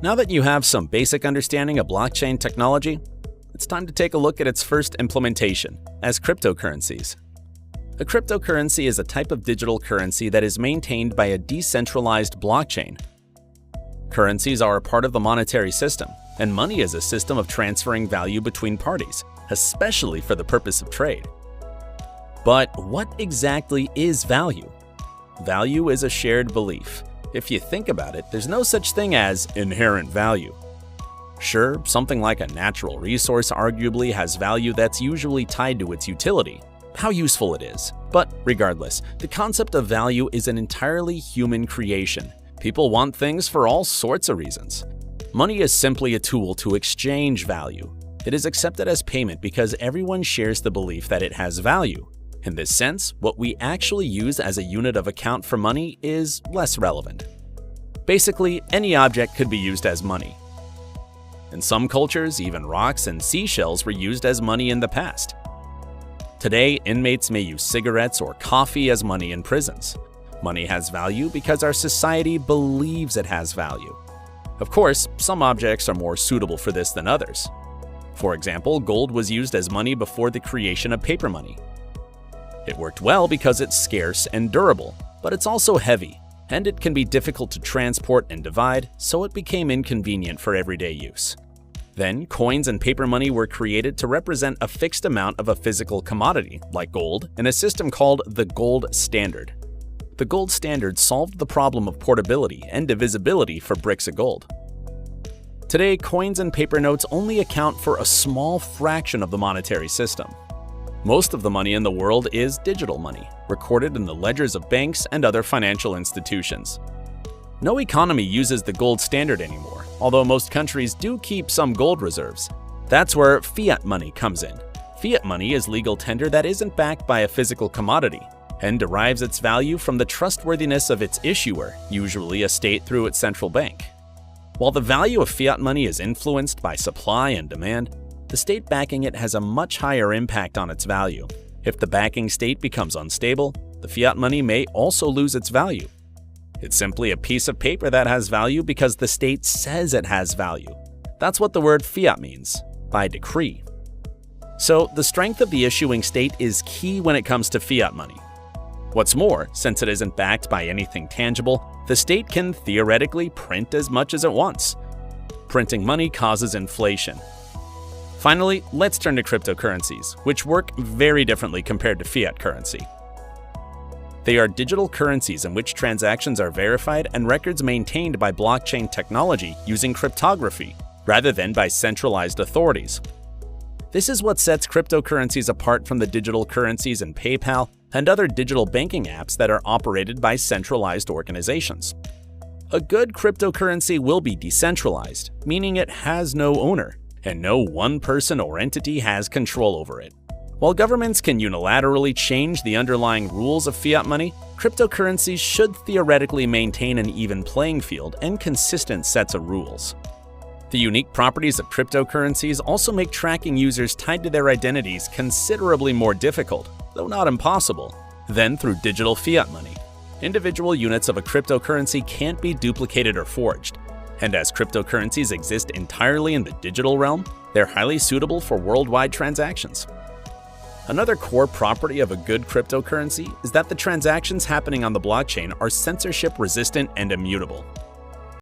Now that you have some basic understanding of blockchain technology, it's time to take a look at its first implementation as cryptocurrencies. A cryptocurrency is a type of digital currency that is maintained by a decentralized blockchain. Currencies are a part of the monetary system, and money is a system of transferring value between parties, especially for the purpose of trade. But what exactly is value? Value is a shared belief. If you think about it, there's no such thing as inherent value. Sure, something like a natural resource arguably has value that's usually tied to its utility, how useful it is. But regardless, the concept of value is an entirely human creation. People want things for all sorts of reasons. Money is simply a tool to exchange value. It is accepted as payment because everyone shares the belief that it has value. In this sense, what we actually use as a unit of account for money is less relevant. Basically, any object could be used as money. In some cultures, even rocks and seashells were used as money in the past. Today, inmates may use cigarettes or coffee as money in prisons. Money has value because our society believes it has value. Of course, some objects are more suitable for this than others. For example, gold was used as money before the creation of paper money. It worked well because it's scarce and durable, but it's also heavy, and it can be difficult to transport and divide, so it became inconvenient for everyday use. Then, coins and paper money were created to represent a fixed amount of a physical commodity, like gold, in a system called the gold standard. The gold standard solved the problem of portability and divisibility for bricks of gold. Today, coins and paper notes only account for a small fraction of the monetary system. Most of the money in the world is digital money, recorded in the ledgers of banks and other financial institutions. No economy uses the gold standard anymore, although most countries do keep some gold reserves. That's where fiat money comes in. Fiat money is legal tender that isn't backed by a physical commodity, and derives its value from the trustworthiness of its issuer, usually a state through its central bank. While the value of fiat money is influenced by supply and demand, the state backing it has a much higher impact on its value. If the backing state becomes unstable, the fiat money may also lose its value. It's simply a piece of paper that has value because the state says it has value. That's what the word fiat means, by decree. So the strength of the issuing state is key when it comes to fiat money. What's more, since it isn't backed by anything tangible, the state can theoretically print as much as it wants. Printing money causes inflation. Finally, let's turn to cryptocurrencies, which work very differently compared to fiat currency. They are digital currencies in which transactions are verified and records maintained by blockchain technology using cryptography, rather than by centralized authorities. This is what sets cryptocurrencies apart from the digital currencies in PayPal and other digital banking apps that are operated by centralized organizations. A good cryptocurrency will be decentralized, meaning it has no owner, and no one person or entity has control over it. While governments can unilaterally change the underlying rules of fiat money, cryptocurrencies should theoretically maintain an even playing field and consistent sets of rules. The unique properties of cryptocurrencies also make tracking users tied to their identities considerably more difficult, though not impossible, than through digital fiat money. Individual units of a cryptocurrency can't be duplicated or forged, and as cryptocurrencies exist entirely in the digital realm, they're highly suitable for worldwide transactions. Another core property of a good cryptocurrency is that the transactions happening on the blockchain are censorship-resistant and immutable.